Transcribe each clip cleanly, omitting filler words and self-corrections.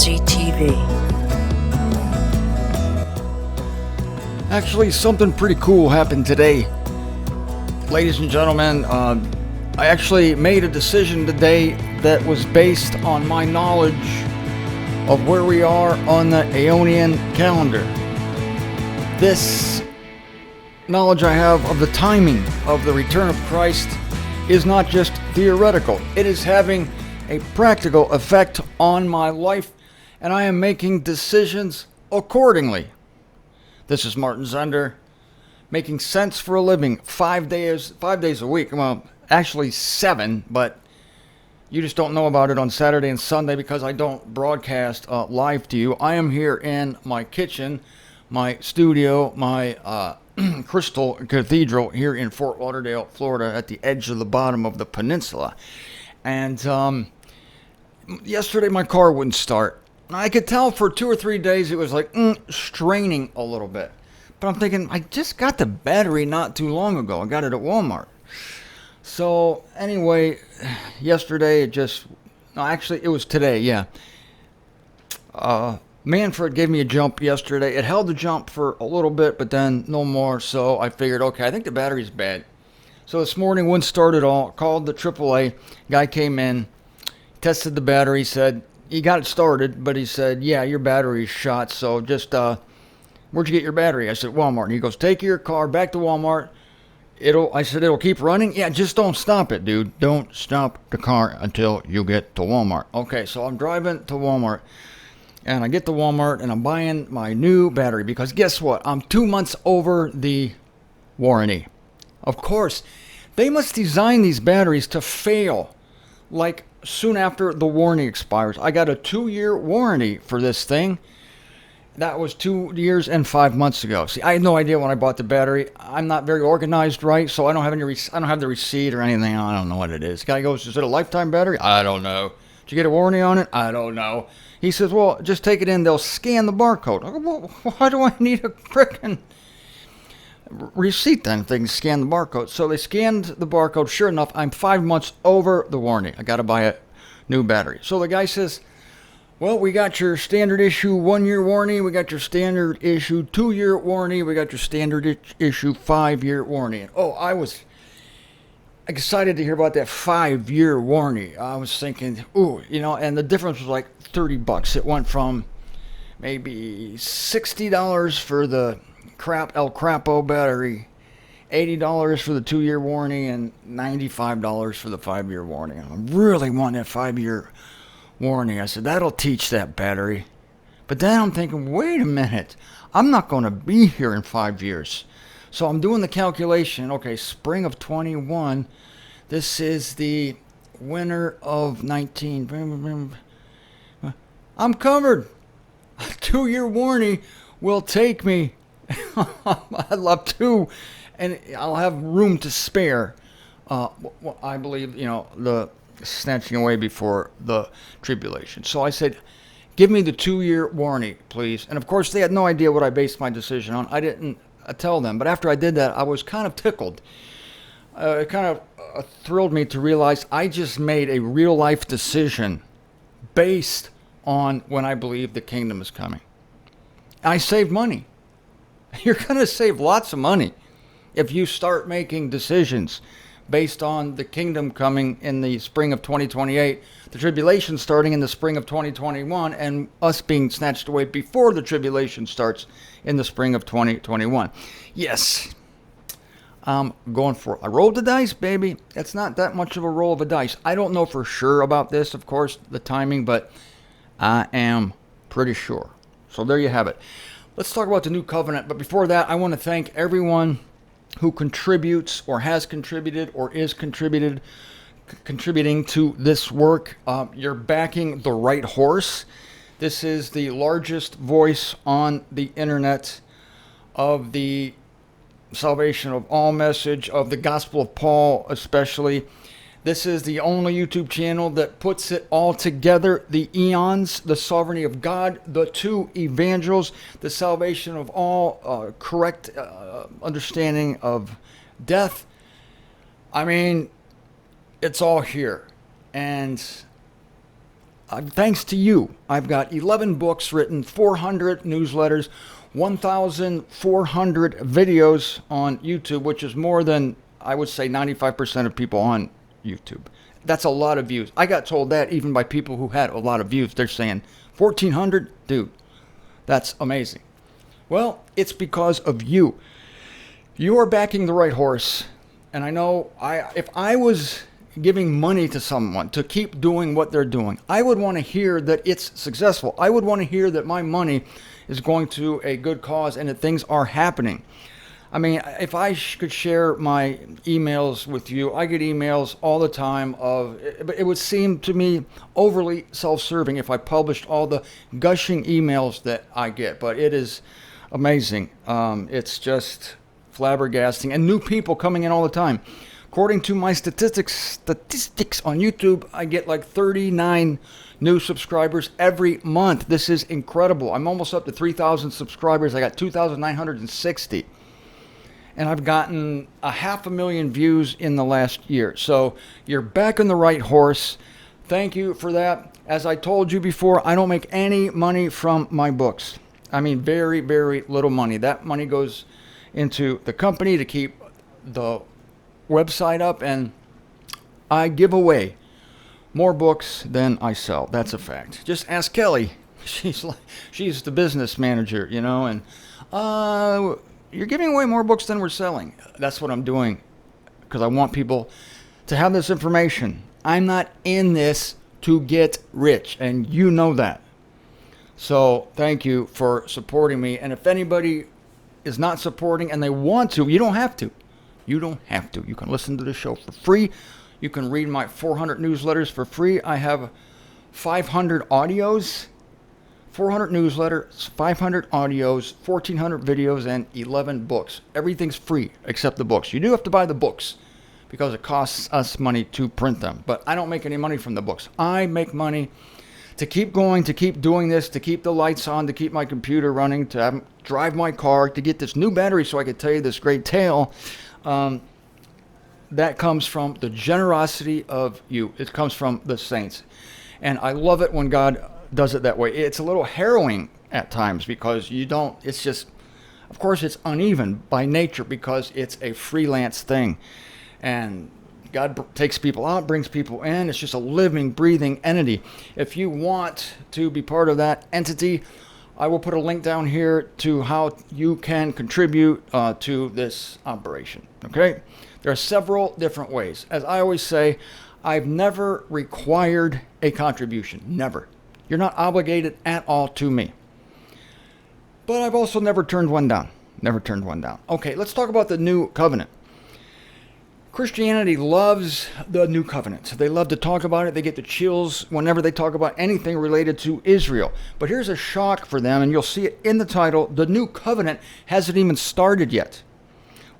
MZTV. Actually, something pretty cool happened today. Ladies and gentlemen, I actually made a decision today that was based on my knowledge of where we are on the Aeonian calendar. This knowledge I have of the timing of the return of Christ is not just theoretical. It is having a practical effect on my life, and I am making decisions accordingly. This is Martin Zender, making sense for a living 5 days a week. Well, actually 7, but you just don't know about it on Saturday and Sunday because I don't broadcast live to you. I am here in my kitchen, my studio, my Crystal Cathedral here in Fort Lauderdale, Florida, at the edge of the bottom of the peninsula. And yesterday my car wouldn't start. I could tell for 2 or 3 days it was like straining a little bit. But I'm thinking, I just got the battery not too long ago. I got it at Walmart. So anyway, yesterday it was today, yeah. Manfred gave me a jump yesterday. It held the jump for a little bit, but then no more. So I figured, okay, I think the battery's bad. So this morning, wouldn't start at all. Called the AAA. Guy came in, tested the battery, said, he got it started, but he said, yeah, your battery's shot. So just, where'd you get your battery? I said, Walmart. And he goes, take your car back to Walmart. I said, it'll keep running? Yeah, just don't stop it, dude. Don't stop the car until you get to Walmart. Okay, so I'm driving to Walmart. And I get to Walmart and I'm buying my new battery because guess what? I'm 2 months over the warranty. Of course, they must design these batteries to fail like soon after the warranty expires. I got a 2-year warranty for this thing. That was 2 years and 5 months ago. See, I had no idea when I bought the battery. I'm not very organized, right? So I don't have I don't have the receipt or anything. I don't know what it is. The guy goes, "Is it a lifetime battery?" I don't know. Did you get a warranty on it? I don't know. He says, "Well, just take it in. They'll scan the barcode." I go, "Well, why do I need a frickin' receipt then if they can scan the barcode?" So they scanned the barcode. Sure enough, I'm 5 months over the warranty. I got to buy a new battery. So the guy says, well, we got your standard issue 1-year warranty. We got your standard issue 2-year warranty. We got your standard issue 5-year warranty. And, I was excited to hear about that 5-year warranty. I was thinking, and the difference was like $30. It went from maybe $60 for the El Crapo battery, $80 for the 2-year warranty, and $95 for the 5-year warranty. I really want that 5-year warranty. I said, that'll teach that battery. But then I'm thinking, wait a minute. I'm not going to be here in 5 years. So I'm doing the calculation. Okay, spring of 21. This is the winter of 19. I'm covered. A 2-year warranty will take me. I'd love to. And I'll have room to spare. I believe, the snatching away before the tribulation. So I said, give me the 2-year warranty, please. And of course, they had no idea what I based my decision on. I didn't tell them. But after I did that, I was kind of tickled. It kind of thrilled me to realize I just made a real-life decision based on when I believe the kingdom is coming. I saved money. You're going to save lots of money if you start making decisions based on the kingdom coming in the spring of 2028, the tribulation starting in the spring of 2021, and us being snatched away before the tribulation starts in the spring of 2021. Yes, I'm going for it. I rolled the dice, baby. It's not that much of a roll of a dice. I don't know for sure about this, of course, the timing, but I am pretty sure. So there you have it. Let's talk about the new covenant. But before that, I want to thank everyone who contributes or has contributed or is contributing to this work. You're backing the right horse. This is the largest voice on the internet of the salvation of all message, of the gospel of Paul especially. This is the only YouTube channel that puts it all together. The eons, the sovereignty of God, the two evangels, the salvation of all, correct understanding of death. I mean, it's all here. And thanks to you, I've got 11 books written, 400 newsletters, 1,400 videos on YouTube, which is more than, I would say, 95% of people on YouTube. That's a lot of views. I got told that even by people who had a lot of views. They're saying, 1,400? Dude, that's amazing. Well, it's because of you. You are backing the right horse. And I know if I was giving money to someone to keep doing what they're doing, I would want to hear that it's successful. I would want to hear that my money is going to a good cause and that things are happening. I mean, if I could share my emails with you, I get emails all the time it would seem to me overly self-serving if I published all the gushing emails that I get, but it is amazing. It's just flabbergasting, and new people coming in all the time. According to my statistics on YouTube, I get like 39 new subscribers every month. This is incredible. I'm almost up to 3,000 subscribers. I got 2,960. And I've gotten 500,000 views in the last year. So you're back on the right horse. Thank you for that. As I told you before, I don't make any money from my books. I mean, very, very little money. That money goes into the company to keep the website up, and I give away more books than I sell. That's a fact. Just ask Kelly. She's the business manager, and you're giving away more books than we're selling. That's what I'm doing because I want people to have this information. I'm not in this to get rich, and you know that. So thank you for supporting me. And if anybody is not supporting and they want to, you don't have to. You don't have to. You can listen to the show for free. You can read my 400 newsletters for free. I have 500 audios, 400 newsletters, 500 audios, 1,400 videos, and 11 books. Everything's free except the books. You do have to buy the books because it costs us money to print them. But I don't make any money from the books. I make money to keep going, to keep doing this, to keep the lights on, to keep my computer running, to drive my car, to get this new battery so I can tell you this great tale. That comes from the generosity of you. It comes from the saints. And I love it when God does it that way. It's a little harrowing at times because it's just, of course it's uneven by nature because it's a freelance thing. And God takes people out, brings people in. It's just a living, breathing entity. If you want to be part of that entity, I will put a link down here to how you can contribute to this operation. Okay? There are several different ways. As I always say, I've never required a contribution. Never. You're not obligated at all to me. But I've also never turned one down. Never turned one down. Okay, let's talk about the new covenant. Christianity loves the new covenant. They love to talk about it. They get the chills whenever they talk about anything related to Israel. But here's a shock for them, and you'll see it in the title. The new covenant hasn't even started yet.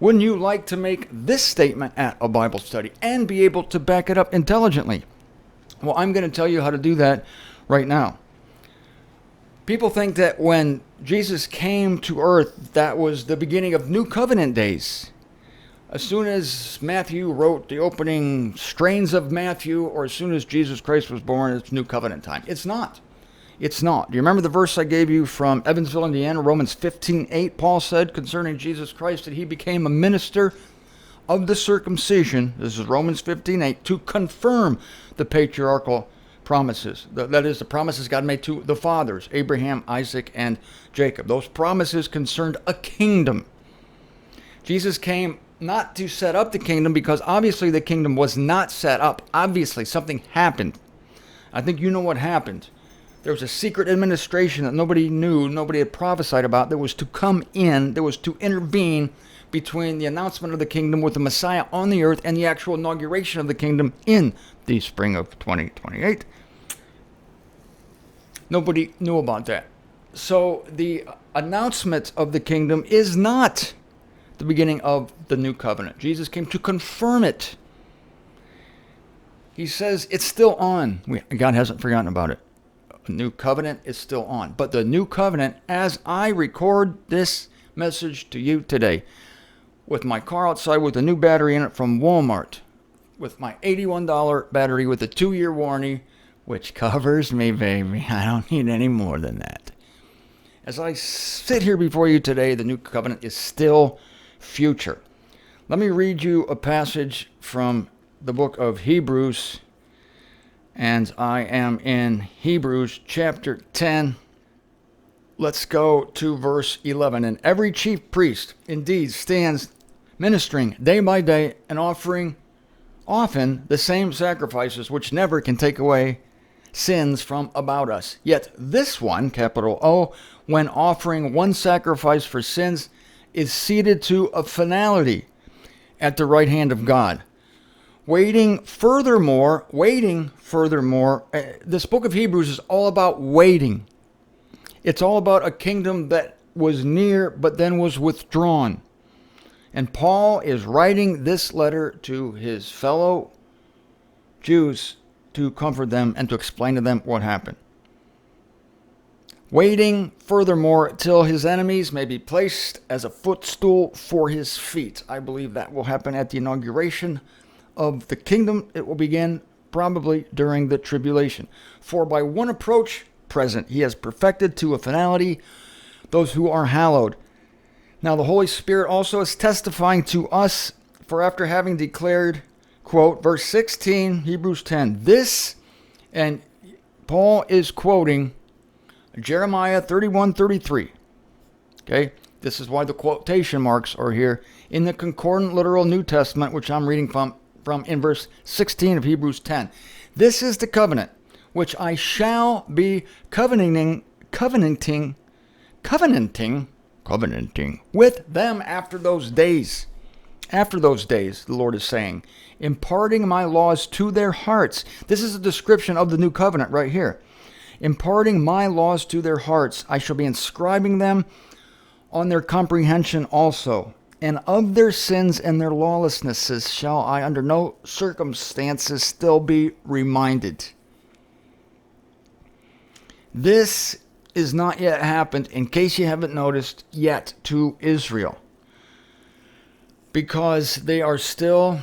Wouldn't you like to make this statement at a Bible study and be able to back it up intelligently? Well, I'm going to tell you how to do that right now. People think that when Jesus came to earth, that was the beginning of new covenant days. As soon as Matthew wrote the opening strains of Matthew, or as soon as Jesus Christ was born, it's new covenant time. It's not. It's not. Do you remember the verse I gave you from Evansville, Indiana, Romans 15:8? Paul said concerning Jesus Christ that he became a minister of the circumcision, this is Romans 15:8, to confirm the patriarchal promises. That is, the promises God made to the fathers, Abraham, Isaac, and Jacob. Those promises concerned a kingdom. Jesus came not to set up the kingdom because obviously the kingdom was not set up. Obviously, something happened. I think you know what happened. There was a secret administration that nobody knew, nobody had prophesied about, that was to come in, that was to intervene between the announcement of the kingdom with the Messiah on the earth and the actual inauguration of the kingdom in the spring of 2028. Nobody knew about that. So the announcement of the kingdom is not the beginning of the new covenant. Jesus came to confirm it. He says it's still on. God hasn't forgotten about it. The new covenant is still on. But the new covenant, as I record this message to you today, with my car outside with a new battery in it from Walmart, with my $81 battery with a 2-year warranty, which covers me, baby. I don't need any more than that. As I sit here before you today, the new covenant is still future. Let me read you a passage from the book of Hebrews, and I am in Hebrews chapter 10. Let's go to verse 11. And every chief priest indeed stands ministering day by day and offering often the same sacrifices which never can take away sins from about us. Yet this one, capital O, when offering one sacrifice for sins, is seated to a finality at the right hand of God. Waiting furthermore, this book of Hebrews is all about waiting. It's all about a kingdom that was near but then was withdrawn. And Paul is writing this letter to his fellow Jews to comfort them and to explain to them what happened. Waiting furthermore till his enemies may be placed as a footstool for his feet. I believe that will happen at the inauguration of the kingdom. It will begin probably during the tribulation. For by one approach present, he has perfected to a finality those who are hallowed. Now the Holy Spirit also is testifying to us, for after having declared, quote, verse 16, Hebrews 10, this, and Paul is quoting Jeremiah 31:33. Okay, this is why the quotation marks are here in the Concordant Literal New Testament, which I'm reading from in verse 16 of Hebrews 10. This is the covenant which I shall be covenanting with them after those days. After those days, the Lord is saying, imparting my laws to their hearts. This is a description of the new covenant right here. Imparting my laws to their hearts, I shall be inscribing them on their comprehension also. And of their sins and their lawlessnesses shall I under no circumstances still be reminded. This is not yet happened, in case you haven't noticed yet, to Israel. Because they are still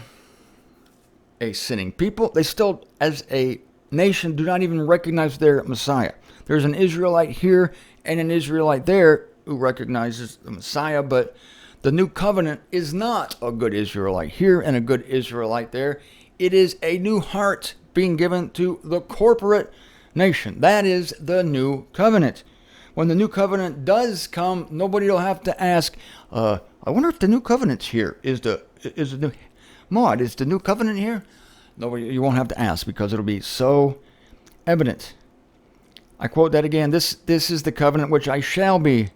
a sinning people. They still, as a nation, do not even recognize their Messiah. There's an Israelite here and an Israelite there who recognizes the Messiah, but the new covenant is not a good Israelite here and a good Israelite there. It is a new heart being given to the corporate nation. That is the new covenant. When the new covenant does come, nobody will have to ask, I wonder if the new covenant's here. Is the new covenant here? Nobody, you won't have to ask because it'll be so evident. I quote that again. This is the covenant which I shall be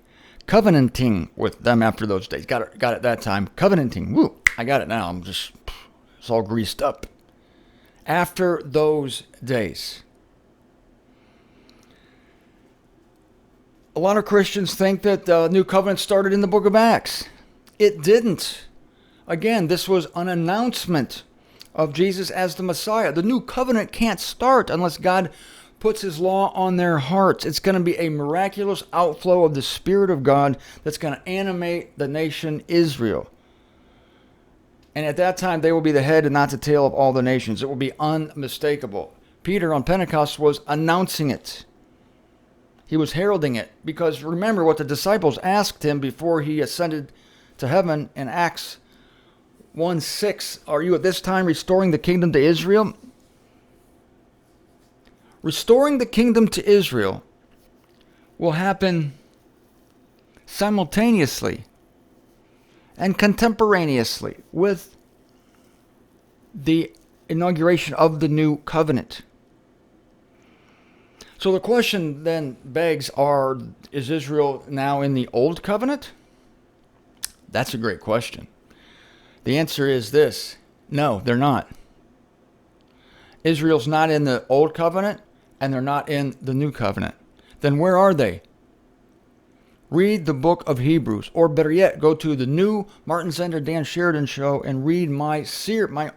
covenanting with them after those days. Got it that time. Covenanting. Woo! I got it now. It's all greased up. After those days. A lot of Christians think that the new covenant started in the book of Acts. It didn't. Again, this was an announcement of Jesus as the Messiah. The new covenant can't start unless God puts his law on their hearts. It's going to be a miraculous outflow of the Spirit of God that's going to animate the nation Israel. And at that time, they will be the head and not the tail of all the nations. It will be unmistakable. Peter on Pentecost was announcing it. He was heralding it, because remember what the disciples asked him before he ascended to heaven in Acts 1:6. Are you at this time restoring the kingdom to Israel? Restoring the kingdom to Israel will happen simultaneously and contemporaneously with the inauguration of the new covenant. So the question then begs, is Israel now in the old covenant? That's a great question. The answer is this: no, they're not. Israel's not in the old covenant, and they're not in the new covenant. Then where are they? Read the book of Hebrews, or better yet, go to the new Martin Zender, Dan Sheridan show and read my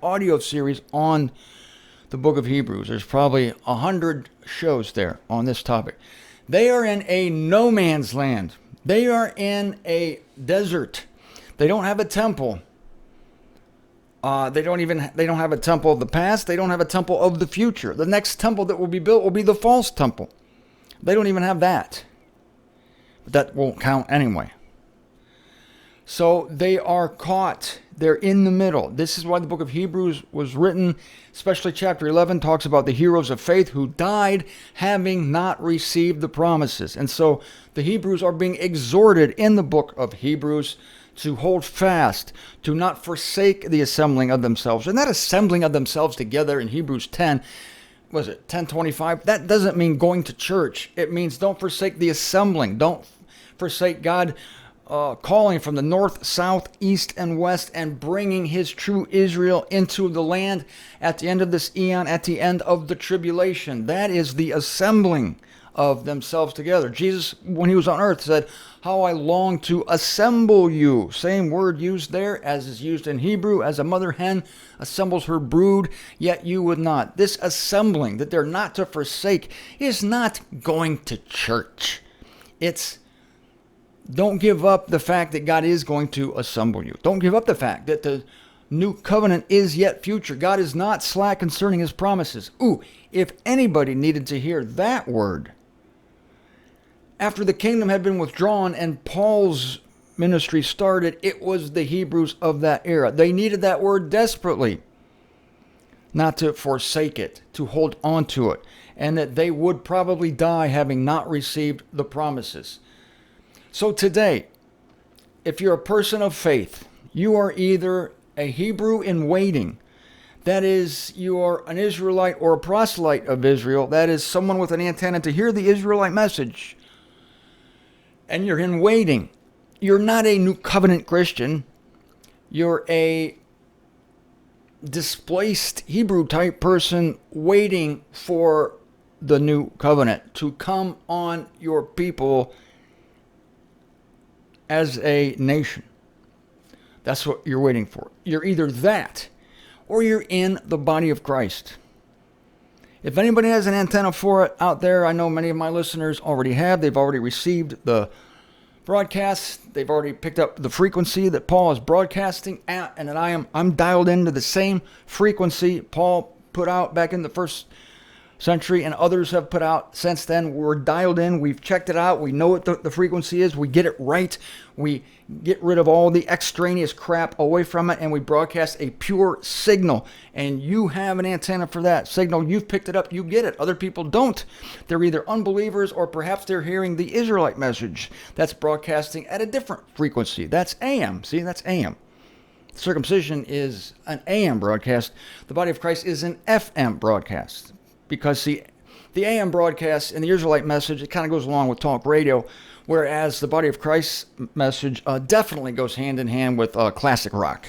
audio series on the book of Hebrews. There's probably 100 shows there on this topic. They are in a no man's land. They are in a desert. They don't have a temple. They don't have a temple of the past. They don't have a temple of the future. The next temple that will be built will be the false temple. They don't even have that. But that won't count anyway. So they are caught. They're in the middle. This is why the book of Hebrews was written, especially chapter 11 talks about the heroes of faith who died having not received the promises. And so the Hebrews are being exhorted in the book of Hebrews to hold fast, to not forsake the assembling of themselves. And that assembling of themselves together in Hebrews 10, was it 10:25? That doesn't mean going to church. It means don't forsake the assembling. Don't forsake God calling from the north, south, east, and west and bringing his true Israel into the land at the end of this eon, at the end of the tribulation. That is the assembling of themselves together. Jesus, when he was on earth, said, how I long to assemble you. Same word used there as is used in Hebrew, as a mother hen assembles her brood, yet you would not. This assembling that they're not to forsake is not going to church. It's don't give up the fact that God is going to assemble you. Don't give up the fact that the new covenant is yet future. God is not slack concerning his promises. Ooh, if anybody needed to hear that word, after the kingdom had been withdrawn and Paul's ministry started, it was the Hebrews of that era. They needed that word desperately. Not to forsake it, to hold on to it, and that they would probably die having not received the promises. So today, if you're a person of faith, you are either a Hebrew in waiting, that is, you are an Israelite or a proselyte of Israel, that is, someone with an antenna to hear the Israelite message, and you're in waiting. You're not a new covenant Christian. You're a displaced Hebrew type person waiting for the new covenant to come on your people as a nation. That's what you're waiting for. You're either that or you're in the body of Christ. If anybody has an antenna for it out there, I know many of my listeners already have. They've already received the broadcast. They've already picked up the frequency that Paul is broadcasting at, and that I'm dialed into the same frequency Paul put out back in the first century and others have put out since then. We're dialed in. We've checked it out. We know what the frequency is. We get it right. We get rid of all the extraneous crap away from it, and we broadcast a pure signal. And you have an antenna for that signal. You've picked it up. You get it. Other people don't. They're either unbelievers or perhaps they're hearing the Israelite message that's broadcasting at a different frequency. That's AM. See, that's AM. Circumcision is an AM broadcast. The body of Christ is an FM broadcast. Because, see, the AM broadcast and the Israelite message, it kind of goes along with talk radio, whereas the body of Christ message definitely goes hand in hand with classic rock.